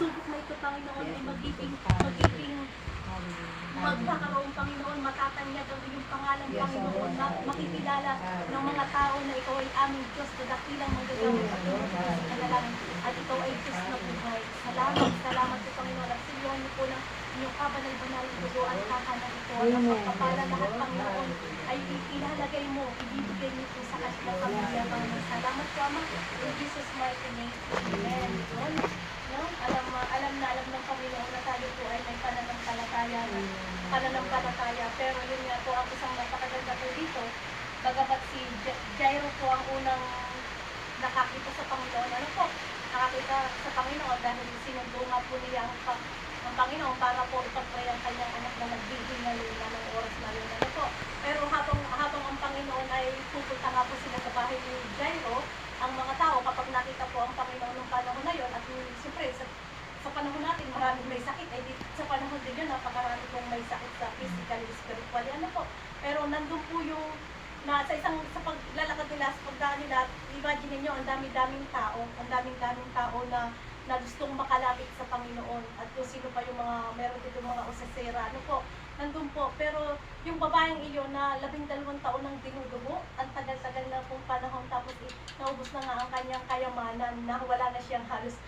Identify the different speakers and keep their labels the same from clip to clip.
Speaker 1: pagsubok na ito, Panginoon, ay magiging magkakaroon, Panginoon, matatanyag ang iyong pangalan, Panginoon, na makikilala ng mga tao na ikaw ay aming Diyos, na dakilang manggagamot at tumutulong sa kanalangin, at ikaw ay Diyos na buhay. Salamat po, Panginoon, at siliwan niyo po ng inyong kabanal-banal dugo at kakanan ito, at ang pagpapala lahat, Panginoon, ay ilalagay mo, ibibigay niyo po sa kanilang pamilya, Panginoon. Salamat po, Ama, in Jesus' mighty name. Amen. No? Alam ng Panginoon na tayo po ay may pananampalataya, pero yun nga po ang isang napakaganda po dito, bagamat si Jairo po ang unang nakakita sa Panginoon, nakakita sa Panginoon dahil sinundo nga po niya ang Panginoon para po ipag-pray ang kanyang anak na naghihingal na ng oras na yun, pero habang ang Panginoon ay pupunta nga po sila sa bahay ni Jairo, ang mga tao kapag nakita po ang Panginoon ng panahon na yun, at siyempre sa panahon natin maraming may sakit, ay sa panahon din yun napakarami pong may sakit sa physically, spiritually, pero nandun po yung sa paglalakad nila, sa pagdaan nila, imagine niyo ang daming tao na gustong makalapit sa Panginoon, at kung sino pa yung meron dito mga usasera, nandun po, pero yung babaeng iyon na 12 taon nang dinudugo, ang tagal-tagal na pong panahon, tapos naubos na nga ang kanyang kayamanan, na wala na siyang halos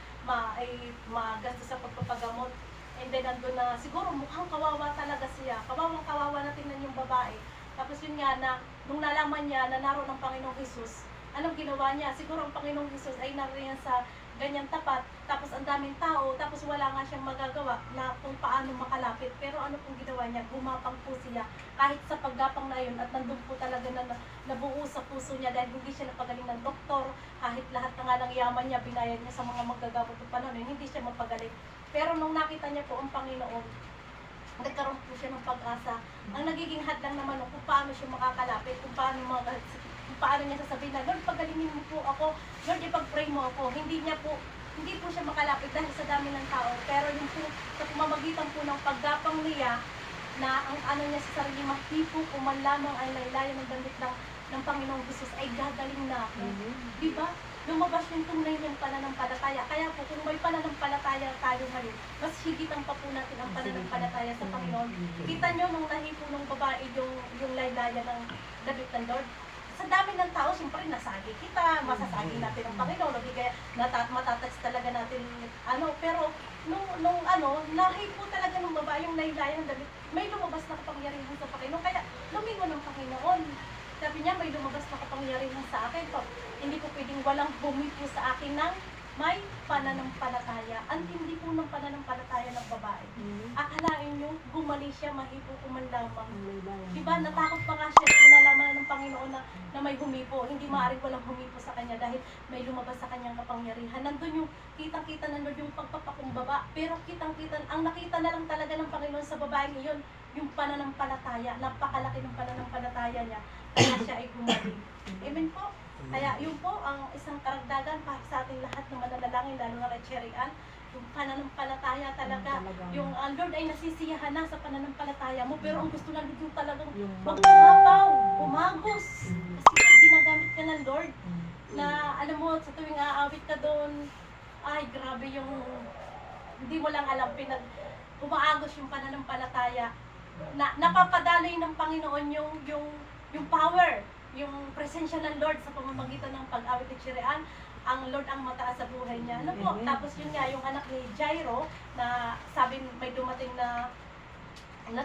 Speaker 1: magastos sa pagpapagamot, and then nandun na, siguro mukhang kawawa talaga siya, kawawa na tingnan yung babae. Tapos yun nga na, nung nalaman niya na naroon ang Panginoong Jesus, anong ginawa niya? Siguro ang Panginoong Jesus ay naroon sa ganyang tapat, tapos ang daming tao, tapos wala nga siyang magagawa na kung paano makalapit. Pero ano pong ginawa niya? Gumapang po siya, kahit sa paggapang na yun, at nandun po talaga na nabuo sa puso niya, dahil hindi siya napagaling ng doktor, kahit lahat na nga ng yaman niya, binayad niya sa mga maggagamot ng panahon, hindi siya mapagaling. Pero nung nakita niya po ang Panginoon, nagkaroon po siya ng pag-asa. Ang nagiging hadlang naman kung paano siya makakalapit, kung paano niya sasabihin na, Lord, pagalingin mo po ako, Lord, ipag-pray mo ako. Hindi po siya makalapit dahil sa dami ng tao. Pero yung po, sa pamamagitan po ng paggapang niya, na ang niya sa sarili, mahipo kung man lamang ay laylayan ng damit ng Panginoong Jesus, ay gagaling na ako. Diba? Lumabas yung tunay ng pananampalataya. Kaya po, kung may pananampalataya tayo ngayon, mas higitan pa po natin ang pananampalataya sa Panginoon. Kita nyo nung nahipo ng babae yung laylayan ng damit ng Lord. Sa dami ng tao, siyempre nasagi kita, masasagi natin ang Panginoon, hindi kaya matatouch talaga natin, pero nung nahipo talaga ng babae yung laylayan ng damit, may lumabas na kapangyarihan sa Panginoon, kaya lumingon ng Panginoon. Sabi niya, may lumabas na kapangyarihan sa akin. Hindi ko pwedeng walang humipo sa akin ng may pananampalataya. Ang hindi po ng pananampalataya ng babae. Akalain nyo, gumaling siya, mahipo ko man lamang. Diba, natakot pa nga siya kung nalaman ng Panginoon na may humipo. Hindi maaaring walang humipo sa kanya dahil may lumabas sa kanyang kapangyarihan. Nandun yung kitang-kita na yung pagpapakumbaba. Pero kitang-kita, ang nakita na lang talaga ng Panginoon sa babaeng iyon, yung pananampalataya. Napakalaki ng pananampalataya niya. Kaya siya ay gumaling. Amen po. Kaya yun po ang isang karagdagan para sa ating lahat ng mananalangin, lalo na kay Cherry Ann, yung pananampalataya talaga. Yung Lord ay nasisiyahan na sa pananampalataya mo, pero ang gusto lang yung talagang magpapaw, umagos. Kasi ginagamit ka ng Lord na alam mo, sa tuwing aawit ka doon, ay grabe yung hindi mo lang alam, umaagos yung pananampalataya. Napapadaloy ng Panginoon yung power, yung presensya ng Lord sa pamamagitan ng pag-awit ni Cherry Ann. Ang Lord ang mataas sa buhay niya. Tapos yun nga, yung anak ni Jairo, na sabi may dumating na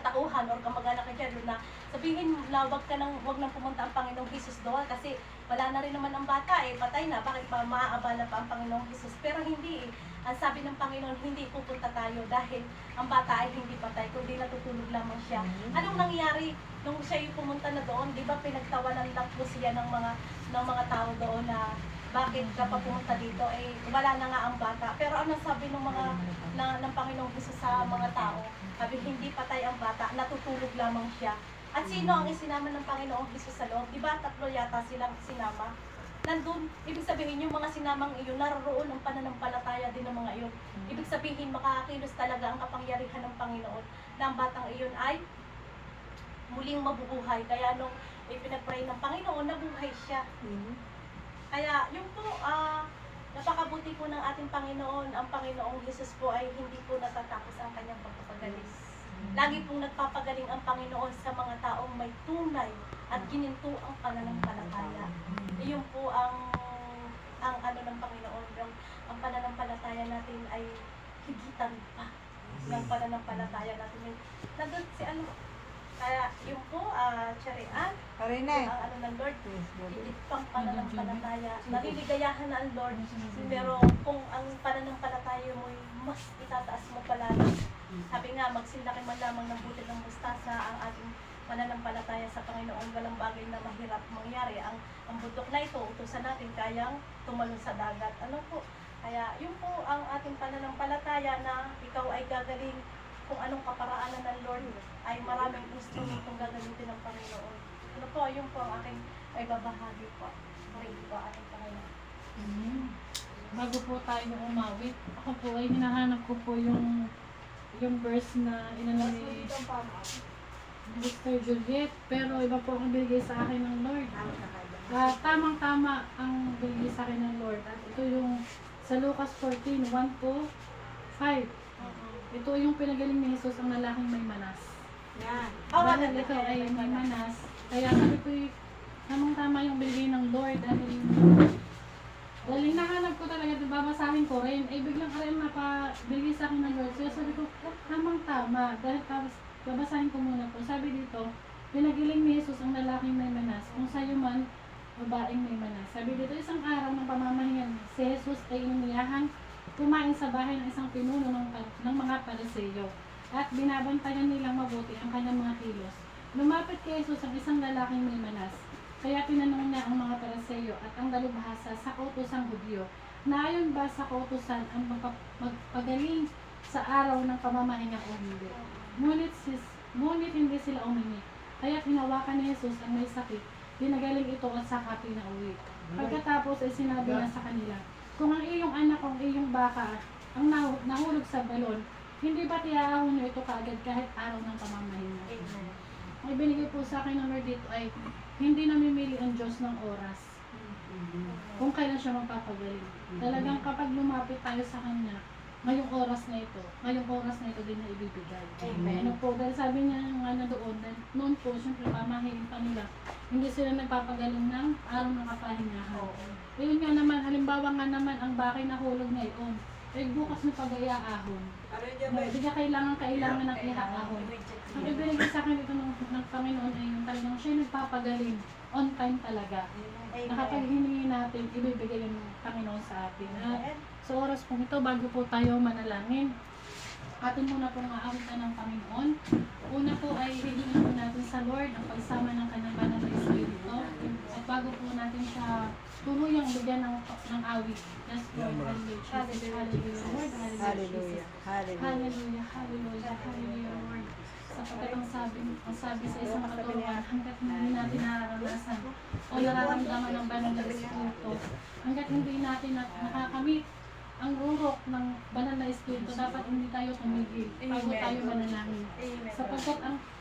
Speaker 1: tauhan or kamag-anak ni Jairo na sabihin na wag nang pumunta ang Panginoong Jesus doon kasi wala na rin naman ang bata, patay na, bakit ba maaabala pa ang Panginoong Jesus? Pero hindi, ang sabi ng Panginoon, hindi pupunta tayo dahil ang bata ay hindi patay, kundi natutulog lamang siya. Anong nangyari nung siya yung pumunta na doon? Di ba pinagtawanan lang po siya ng mga tao doon na bakit ka pa pumunta dito, wala na nga ang bata. Pero ano sabi ng Panginoong Jesus sa mga tao? Sabi, hindi patay ang bata, natutulog lamang siya. At sino ang isinama ng Panginoong Jesus sa loob? Di ba 3 yata silang isinama? Nandun, ibig sabihin yung mga sinamang iyon, naroon ang pananampalataya din ng mga iyon. Ibig sabihin, makakilos talaga ang kapangyarihan ng Panginoon na ang batang iyon ay muling mabubuhay. Kaya nung ipinag-pray ng Panginoon, nabuhay siya. Kaya yun po, Napakabuti po ng ating Panginoon. Ang Panginoong Hesus po ay hindi po natatapos ang kanyang pagpapagaling. Lagi pong nagpapagaling ang Panginoon sa mga taong may tunay at gininto ang pananampalataya. Iyon po ang ano ng Panginoon. Ang pananampalataya natin ay higitan pa ng pananampalataya natin. Nandun si ano, kaya yung po, Charian, ang ano ng Lord, higit pang pananampalataya. Naliligayahan na ang Lord, pero kung ang pananampalataya mo mas itataas mo pala. Sabi nga, magsilaki man lamang ng butil ng mustasa ang ating pananampalataya sa Panginoon. Walang bagay na mahirap mangyari. Ang bundok na ito, utusan natin, kayang tumalon sa dagat. Ano po? Kaya yun po ang ating pananampalataya na ikaw ay gagaling kung anong kaparaanan ng Lord ay maraming instrumentong gagamitin ng Panginoon. Ano po, yun po ang aking ay babahagi po. Purihin po ating Panginoon.
Speaker 2: Bago po tayo umawit, ako po ay hinahanap ko po yung verse na inano ni Mr. Juliet, pero iba po ang binigay sa akin ng Lord. Tamang-tama ang binigay sa akin ng Lord. At ito yung sa Lucas 14, 1 to 5. Ito yung pinagaling ni Jesus ang lalaking may manas.
Speaker 3: Yan.
Speaker 2: Dahil ito ay may manas. Kaya sabi ko tamang-tama yung binigay ng Lord. Dahil nahanap ko talaga, babasahin ko rin. Biglang ka rin napabigay sa akin ng Lord. So sabi ko, tamang-tama. Dahil tapos babasahin ko muna po. Sabi dito, pinagaling ni Jesus ang lalaking may manas. Kung sa'yo man, babaeng may manas. Sabi dito, isang araw ng pamamahingan, si Jesus ay inumiyahang kumain sa bahay ng isang pinuno ng mga Pariseyo. At binabantayan nilang mabuti ang kanyang mga kilos. Lumapit kay Jesus ang isang lalaking may manas. Kaya tinanong niya ang mga Pariseyo at ang dalubhasa sa kautosang Hudyo, na ayon ba sa kautosan ang magpagaling sa araw ng pamamahinga o hindi. Ngunit hindi sila umingi. Kaya hinawakan ni Jesus ang may sakit, dinagaling ito at saka pinauwi. Pagkatapos ay sinabi na sa kanila, kung ang iyong anak o ang iyong baka ang nahulog sa balon, hindi ba tiyaahon niyo ito kaagad kahit araw ng pamamahinga? Ang ibinigay po sa akin ng Lord dito ay hindi namimili ang Diyos ng oras kung kailan siya magpapagaling. Talagang kapag lumapit tayo sa Kanya, ngayong oras na ito din na ibibigay. Ano po, dahil sabi niya nga na doon, noon po, siyempre pamahiin pa nila, hindi sila nagpapagaling ng araw ng kapahingahan. Yun nga naman, halimbawa nga naman, ang bakay na hulog ngayon, bukas na pag-iaahon. Hindi ka kailangan ng iaahon. Ang ibinigay sa akin ito ng Panginoon ay yung talagang siya nagpapagaling, on time talaga. Na kapag hiningi natin, ibibigay yung Panginoon sa atin. Sa oras po ito, bago po tayo manalangin, atin muna pong aawitan ng Panginoon. Una po ay hihingin po natin sa Lord ang pagsama ng kanyang banal na Espiritu. At bago po natin siya tuluyang bigyan ng awit. Yes, Lord. Hallelujah. Hallelujah, Lord. Hallelujah. Hallelujah. Hallelujah. Hallelujah, Lord. Sapagkat ang sabi sa isang katuruan, hanggat hindi natin nararanasan o nararamdaman ng banal na Espiritu, hanggat hindi natin nakakamit ang rurok ng banal na Espiritu, dapat hindi tayo tumigil bago tayo manalangin. Sapagkat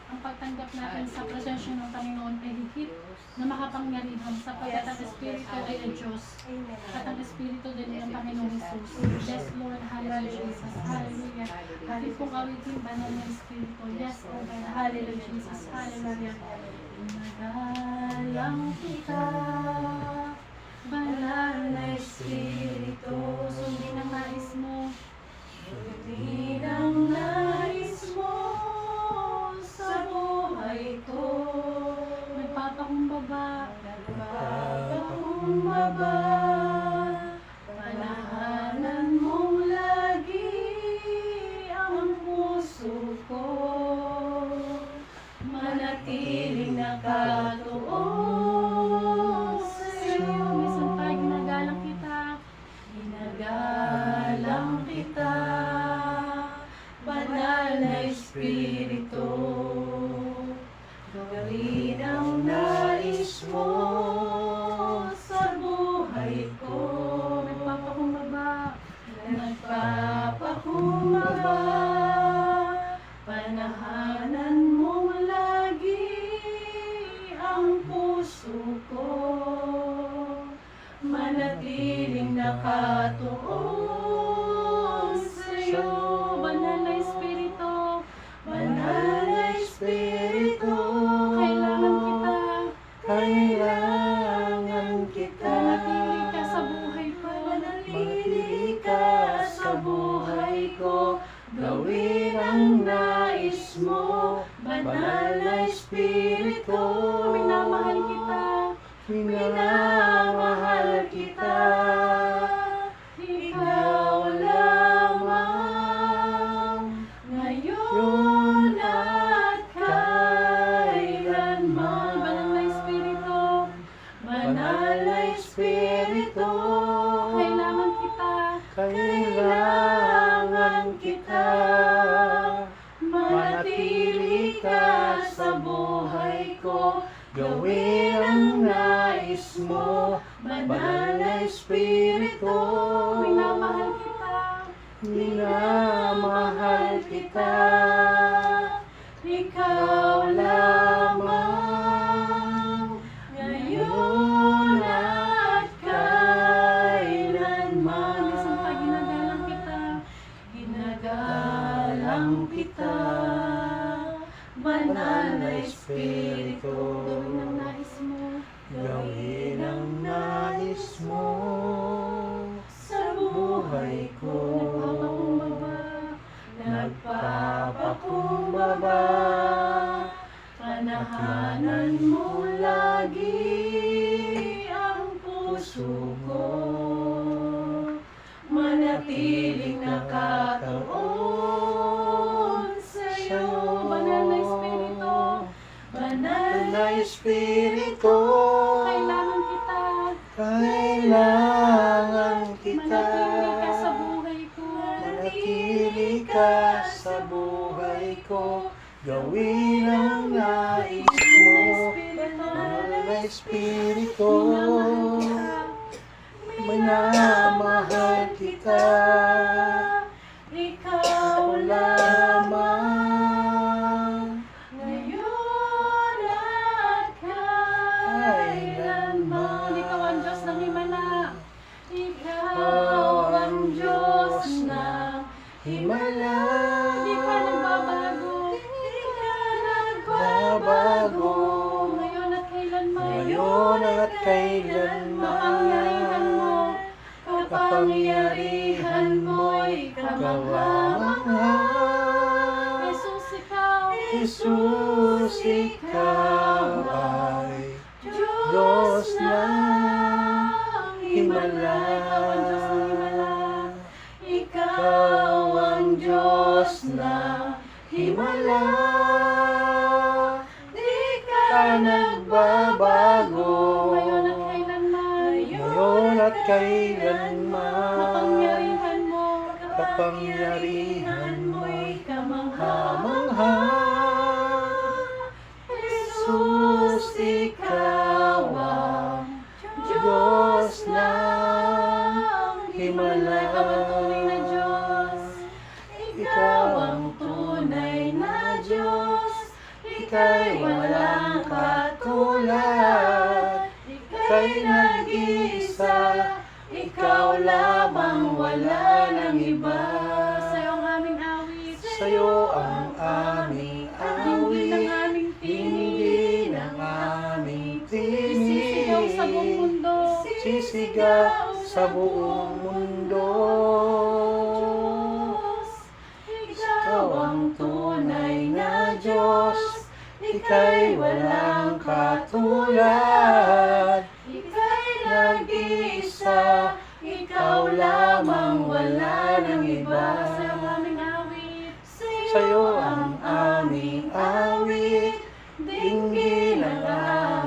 Speaker 2: ang pagtanggap natin sa presensya ng Panginoon ay higit na makapangyarihan, sapagkat ang Espiritu ay ang Diyos at ang Espiritu din ng Panginoong Jesus. Yes, Lord. Hallelujah, Jesus. Hallelujah. Atin pong awitin banal na Espiritu. Yes, Lord. Hallelujah, Jesus. Hallelujah. Nagalang kita, banal na Espiritu. Sundin ang nais mo. Sundin ang nais mo sa buhay ko. Nagpapakumbaba, panahanan mong lagi ang puso ko. Manatiling nakatuon sa'yo. Minsan tayo ginagalang kita, banal na Espiritu. Gawin ang nais mo sa buhay ko. Nagpapakumbaba, panahanan mong lagi ang puso ko. Manatiling nakatuon
Speaker 3: Banal na Espiritu,
Speaker 2: minamahal kita.
Speaker 3: minamahal kita. Ikaw lamang,
Speaker 2: Ngayon
Speaker 3: yun at
Speaker 2: kailanman. Banal na Espiritu,
Speaker 3: Banal na Espiritu,
Speaker 2: kailangan kita.
Speaker 3: kailangan kita. Manatili ka sa buhay ko, gawin ang nais mo. Banal na Espiritu,
Speaker 2: Minamahal kita.
Speaker 3: minamahal kita. Ikaw lamang, ngayon at kailanman.
Speaker 2: Minsan pa ginagalang kita.
Speaker 3: Ginagalang kita. Banal na Espiritu,
Speaker 2: Gawin ang nais mo.
Speaker 3: gawin ang nais mo sa buhay ko. Nagpapakumbaba, panahanan mo lagi ang puso ko. Manatiling nakatuon sa'yo.
Speaker 2: Banal na Espiritu,
Speaker 3: Banal na Espiritu,
Speaker 2: kailangan kita.
Speaker 3: kailangan kita.
Speaker 2: Manatili ka sa buhay ko.
Speaker 3: Manatili ka sa buhay ko, gawin ang nais mo. Banal na Espiritu, minamahal kita. Ikaw lamang,
Speaker 2: Ngayon at kailanman. Ikaw ang Diyos ng himala. Ikaw ang Diyos ng
Speaker 3: himala.
Speaker 2: Di ka nagbabago.
Speaker 3: Di ka nagbabago.
Speaker 2: Ngayon at kailanman.
Speaker 3: Ngayon at kailanman.
Speaker 2: Kapangyarihan mo'y kamangha-mangha. Jesus, ikaw.
Speaker 3: Jesus, ikaw ay Diyos ng himala.
Speaker 2: Ikaw ang Diyos ng himala.
Speaker 3: Di ka nagbabago.
Speaker 2: Ngayon at kailanman.
Speaker 3: Ngayon at kailanman.
Speaker 2: Kapangyarihan mo.
Speaker 3: Kapangyarihan mo'y
Speaker 2: kamangha-mangha.
Speaker 3: kamangha. Jesus, ikaw ang Diyos ng himala.
Speaker 2: Ikaw ang tunay na Diyos.
Speaker 3: Ika'y walang katulad. Ika'y nag-iisa. Ikaw lamang, wala nang iba.
Speaker 2: Sa'yo ang aming awit.
Speaker 3: Sa'yo ang aming
Speaker 2: Hindi ng
Speaker 3: awit.
Speaker 2: aming
Speaker 3: Hindi ng aming
Speaker 2: Isisigaw sa buong
Speaker 3: tinig.
Speaker 2: mundo.
Speaker 3: Sisigaw sa buong mundo. Ikaw ang tunay na Diyos. Ika'y walang katulad. Ika'y nag-iisa. Ikaw lamang, wala nang iba.
Speaker 2: Sa'yo ang aming awit.
Speaker 3: Sa'yo ang aming awit. Dinggin ang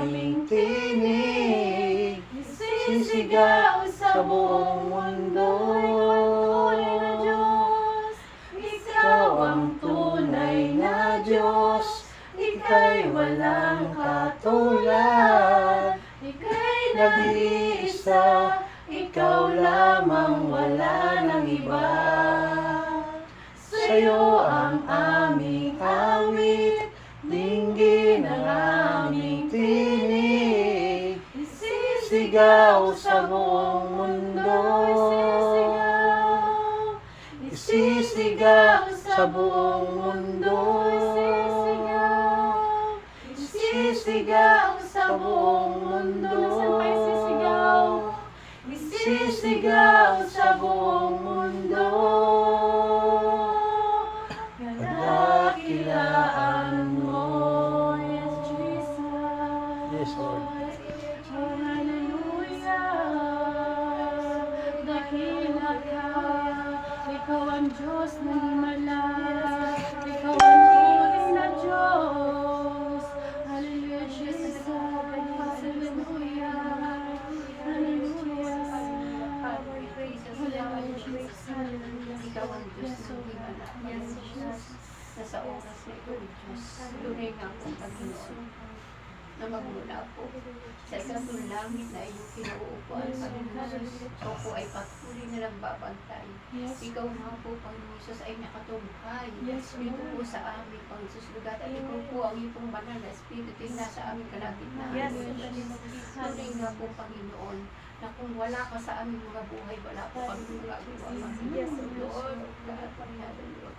Speaker 3: aming tinig. Sisigaw sa buong mundo. Ikaw ang tunay na Diyos. Ika'y walang katulad. Ika'y nag-iisa. Ikaw lamang, wala nang iba. Sa'yo ang aming awit. Dinggin ang aming tinig. Isisigaw sa buong mundo. Isisigaw sa buong mundo. Isisigaw sa buong mundo. Isisigaw sa buong mundo. Kadakilaan mo.
Speaker 2: Diyos na himala. Ikaw ang tunay na Diyos. Hallelujah, Jesus. Hallelujah. Hallelujah. Hallelujah, Jesus. Hallelujah.
Speaker 4: Ikaw ang Diyos
Speaker 2: Yes,
Speaker 4: ng
Speaker 2: oh
Speaker 4: himala.
Speaker 2: God. Yes, Jesus.
Speaker 4: Nasa oras na ito, Diyos, tunay nga po Panginoon, na magmula po sa ikatong langit na iyong kinuupuan, Panginoon. Ikaw po ay patuloy na lang babantay.
Speaker 2: Yes.
Speaker 4: Ikaw nga po, Panginoon Jesus, ay nakatungkay.
Speaker 2: Yes,
Speaker 4: Dito
Speaker 2: Lord.
Speaker 4: po sa aming Pangsusugat at ikaw po ang iyong banal na Espiritu ay nasa aming kalagitnaan.
Speaker 1: Yes,
Speaker 4: Tunay nga po, Panginoon, na kung wala ka sa aming mga buhay, wala po kami magagawa.
Speaker 1: Yes,
Speaker 4: Lord, God, Lord.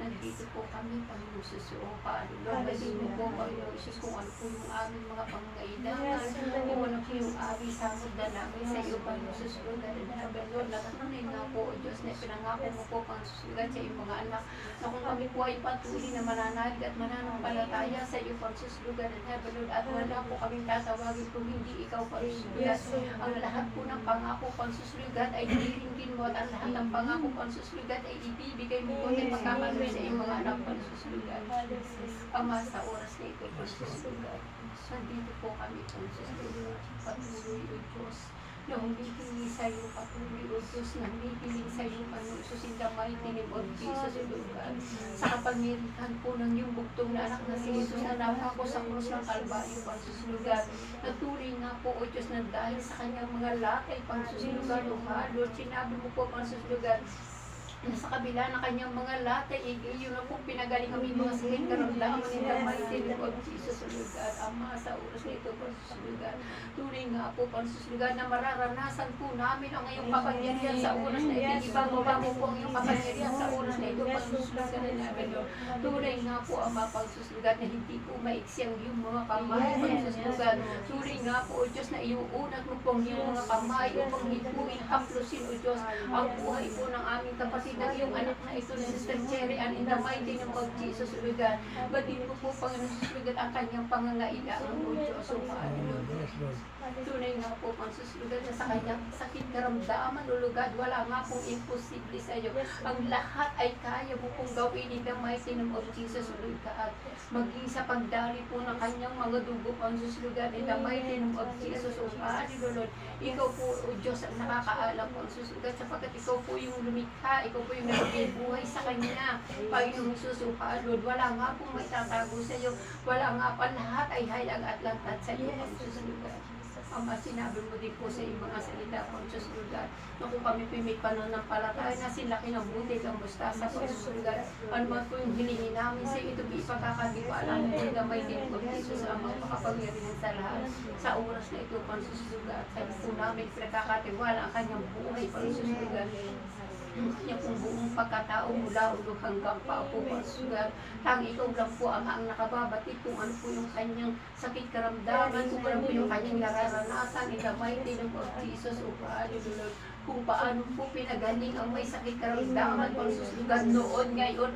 Speaker 4: Nandito po kami, Panginoon Jesus, o Lord, basin mo po, Panginoon Jesus, kung ano po yung aming mga pangangailangan, kung ano po yung aming samod na namin sa iyo, Panginoon Jesus, Lord, Lord, natunay nga po, O Diyos, na pinangako mo po, Panginoon Jesus, sa iyong mga anak, na kung kami po ay patuloy na mananalig at mananampalataya sa iyo, Panginoon Jesus, Lord, at wala po kaming tatawagin kung hindi ikaw, Panginoon Jesus, ang lahat po ng pangako, Panginoon Jesus, ay diringgin mo, at ang lahat ng pangako, Panginoon Jesus, ay ibibigay mo po, at magkakaroon sa iyong mga anak, Panginoon. Ama, sa oras na ito, Panginoon. Nandito po kami, Panginoon. Patuloy, O Diyos, na humihingi sa iyo, patuloy, O Diyos, na humihiling sa iyo, Panginoon, in the mighty name of Jesus, O God. Sa kapangyarihan po ng iyong bugtong na anak na si Jesus na napako sa krus ng Kalbaryo, Panginoon, God. Natuloy nga po, O Diyos, na dahil sa kanyang mga lakay, Panginoon, God, O Lord, sinabi mo po, Panginoon, God, na sa kabila ng kanyang mga latay, yun na pong pinagaling kami mga sakit karamdaman in the mighty name of Jesus, O Lord God. Ama, sa oras na ito, Panginoon God, tunay nga po, Panginoon God, na mararanasan po namin ang iyong kapangyarihan sa oras na ito. Ibababa mo po ang iyong kapangyarihan sa oras na ito, Panginoon God. Tunay nga po, Ama, Panginoon God, na hindi po maiksi ang iyong mga kamay, Panginoon God. Tunay nga po, O Diyos, na iuunat mo po ang iyong mga kamay upang hipuin, haplusin, O Diyos, ang buhay po ng aming kapatid na yung anak na ito ni Sister Cherry and in the mighty name of Jesus, O God. Batin mo po, Panginoon Jesus, O God, ang kanyang pangangailangan, O Diyos, O Panginoon. Tunay nga po, Panginoon God, na sa kanyang sakit karamdaman, O God, wala nga pong imposible sa iyo. Ang lahat ay kaya mo pong gawin in the mighty name of Jesus, O God. Maging sa pagdali po ng kanyang mga dugo, Panginoon God, in the mighty name of Jesus, O Panginoon. Ikaw po, O Diyos, ang nakakaalam, Panginoon God, sapagkat ikaw po yung lumikha, ikaw po yung nagbigay buhay sa kanya. Panginoong Jesus, O Lord, wala nga pong may tatago sa iyo. Wala nga pa, lahat ay hayag at lantad sa iyo, Panginoon God. Ama, sinabi mo din po sa iyong mga salita, Panginoon God, na kung kami po may pananampalataya na sinlaki ng buti ng mustasa, Panginoon God, ano man po yung hilingin namin sa ito, ipagkakatiwala mo po na may din po, Jesus, ang mga makapangyarihan sa lahat. Sa oras na ito, Panginoon God, sabi po namin, pinagkakatiwala ang kanyang buhay, Panginoon God. Niya pong buong pagkatao mula ulo hanggang paupo, Panginoon. Tang ikaw lang po ang nakababatid kung ano po yung kanyang sakit karamdaman, kung ano po yung kanyang nararanasan in the mighty name of Jesus, O Panginoon. Kung paano po pinagaling ang may sakit karamdaman, Panginoon, noon, ngayon,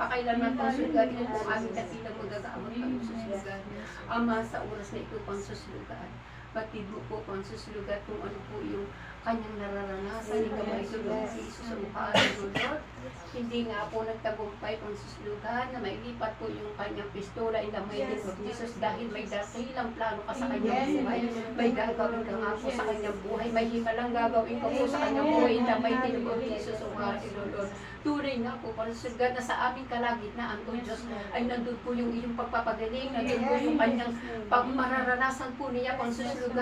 Speaker 4: pakailanman, Panginoon, ito po aming katilang magagamot, Panginoon. Ama, sa oras na ito, Panginoon, batid mo po, Panginoon, kung ano po yung kanyang nararanasan, ikaw ay tulong si Jesus sa mukha ng Lord. Hindi nga po nagtagumpay kung suslugan na mailipat po yung kanyang pistola in the mighty name of Jesus dahil may dakilang plano ka sa kanyang buhay. May gagawin ka nga po sa kanyang buhay. May himalang gagawin ka po sa kanyang buhay in the mighty name of Jesus o mga Lord. Tunay nga po, Panginoon, na sa aming kalagitnaan, O Diyos, ay nandun po yung iyong pagpapagaling, nandun po yung kanyang mararanasan po niya, Panginoon,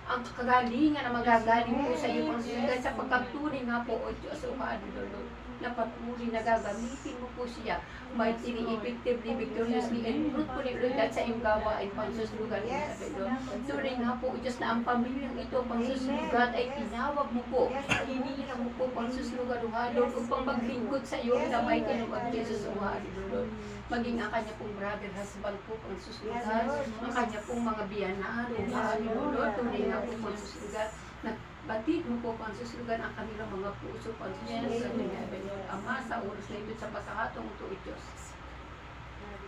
Speaker 4: ang kagalingan na magagaling po sa iyo, Panginoon, sa pagkatunay nga po, O Diyos, O Lord, na patuloy na gagamitin mo po siya, mightily, effectively, victoriously, and fruitfully, Lord, at sa iyong gawain, Panginoon, Lord. Tunay nga po, O Diyos, na ang pamilyang ito, Panginoon, ay tinawag mo po, hinihila mo po, Panginoon, Lord, upang maglingkod sa iyo, na mighty name of Jesus, O Lord. Maging ang kanya pong brother, husband po, Panginoon, ang kanya pong mga biyanan, O Lord, tunay nga po, Panginoon, na batid mo po, Panginoon, ang kanilang mga puso, Panginoon, Ama, sa oras na ito, sa pagkakataong ito, Diyos.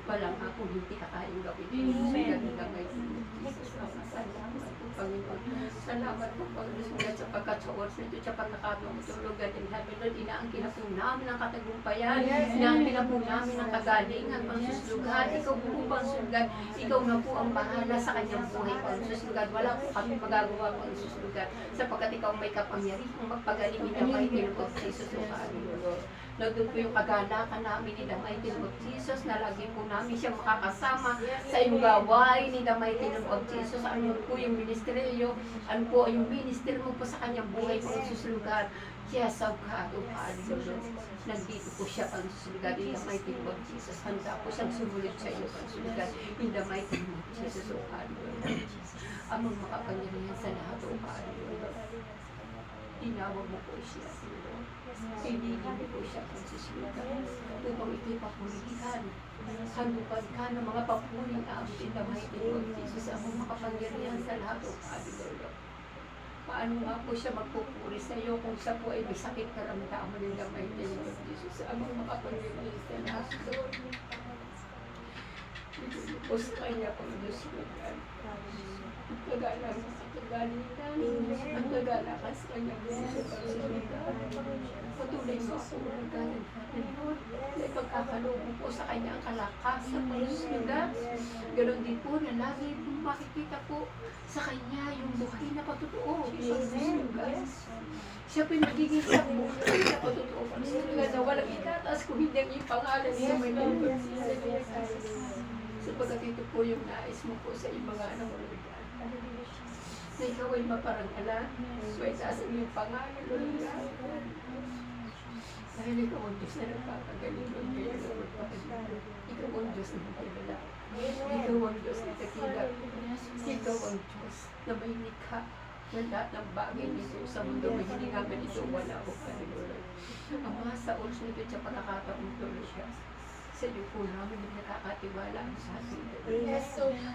Speaker 4: Wala nga kung hindi ka kayang gawin. Sugat ng damay ni Jesus. Salamat po, Panginoon. Salamat po, Panginoon, sugat sapagkat sa oras nito sa pagkakataong tulugan in heaven, Lord, inaangkin na po namin ang katagumpayan, inaangkin na po namin ang kagalingan, pangsuslugan. Ikaw po, pangsuslugan. Ikaw na po ang bahala sa kanyang buhay, pangsuslugan. Wala po kami magagawa, pangsuslugan, sapagkat ikaw may kapangyarihang magpagaling in the mighty name of Jesus, O Lord. Nandun po yung kagalakan namin in the mighty name of Jesus, na lagi po namin siyang makakasama sa iyong gawain in the mighty name of Jesus. Ano po yung ministeryo, ano po yung ministry mo po sa kanyang buhay po susulugan. Yes, O God, O God, Lord. Nandito po siya ang susulugan in the mighty name of Jesus. Handa po siyang sumulit sa iyo ang susulugan in the mighty name of Jesus, O God, Lord. Amang makapangyarihan sa lahat, O God, Lord. Tinawag mo po siya, Lord. Pinigin mo po siya ang susulugan upang ito'y papurihan. Halupan ka ng mga papuring amin in the mighty name of Jesus. Amang makapangyarihan sa lahat, O God, Lord. Paano nga po siya magpupuri sa iyo kung siya po ay may sakit karamdaman in the mighty name of Jesus. Amang makapangyarihan sa lahat, Lord. Ito po sa kanya pang Diyos, Lord. Pagkagala sa kagalingan, ang kagala ka sa kanyang buhay sa patuloy mo ako magaling natin, Lord. May pagkakaloob po sa kanya ang kalakasan, pangsuslugan. Ganon din po na lagi po makikita po sa kanya yung buhay na patutoo, pangsuslugan. Siya po yung magiging sa buhay na patutoo, pangsuslugan, na walang itataas kung hindi ang iyong pangalan niya may nalibag. Sapagkat ito po yung nais mo po sa iyong mga anak mo, Lord. Na ikaw ay maparangalan, so ay taas ang iyong pangalan, Lord. Dahil ikaw ang Diyos na nagpapagaling, Lord. Kaya Lord, ikaw ang Diyos na magkilala. Ikaw ang Diyos na takila. Ikaw ang Diyos na may nikha ng lahat ng bagay dito sa mundo. May hiningaman ito, wala ko pa, Lord. Ama, sa oras nito sa pagkakataong tuloy siya. Sa iyo po namin yung nakakatiwala sa atin.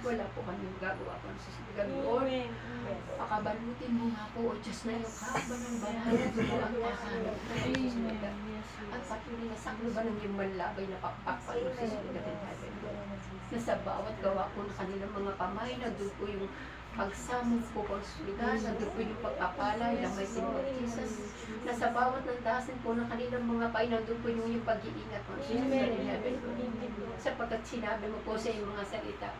Speaker 4: Wala po kami gagawa pa sa sigaw, Lord. Pakabalutin mo nga po, O Diyos, na yung kabanang-banal ito po ang kahanap na susuligan. At patuloy na sakluban ng iyong malabay na pakpak sa susuligan ng heaven, Lord. Na sa bawat gawa po ng kanilang mga kamay, na doon po yung pagsamong po ang susuligan, na doon po yung pagpapalay, na may sinunod Jesus. Na sa bawat nandasin po ng kanilang mga pay, nandun po yung pag-iingat po sa in heaven. Sapagkat sinabi mo po sa iyong mga salita,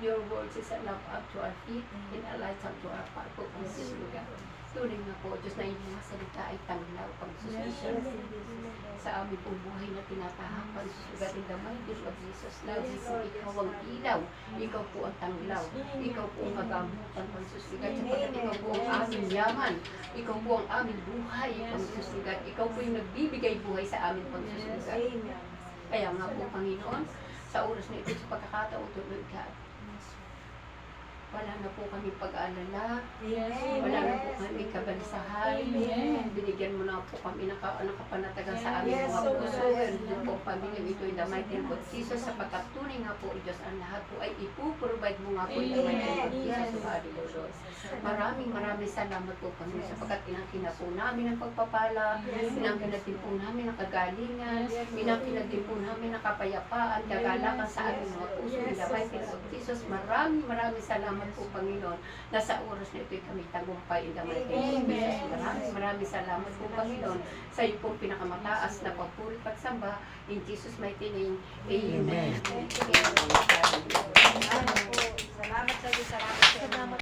Speaker 4: your words is a lamp unto our feet and a light unto our path po ang susulugan. Tunay nga po, Diyos, na iyong mga salita ay tanglaw pang susulugan sa aming pong buhay na tinatahak pang susulugan in the mighty name of Jesus. Lagi po ikaw ang ilaw, ikaw po ang tanglaw, ikaw po ang magamutan pang susulugan, sapagkat ikaw po ang aming yaman, ikaw po ang aming buhay pang susulugan, ikaw po yung nagbibigay buhay sa amin pang susulugan. Kaya nga po, Panginoon, sa oras na ito, sa pagkakataon, tulad ka. Wala na po kami pag-aalala. Wala na po kami kabansahan. Binigyan mo na po kami ng kapanatagan sa aming mga puso. Ganun po pamilya ito in the mighty name of Jesus. Sapagkat tunay nga po, Diyos, ang lahat po ay ipuprovide mo nga po in the mighty name of Jesus. Lord. Maraming salamat po kami sapagkat inangkin na po namin ang pagpapala, inangkin na din po namin ang kagalingan, inangkin na din po namin ang kapayapaan, kagalakan sa aming mga puso in the mighty name of Jesus. Maraming salamat po, Panginoon, na sa oras na ito'y kami tagumpay in the mighty name of Jesus. Maraming salamat po, Panginoon, sa iyo pong pinakamataas na pagpuri pagsamba in Jesus' mighty name. Amen.
Speaker 3: Amen.
Speaker 1: Salamat sa iyo. Salamat.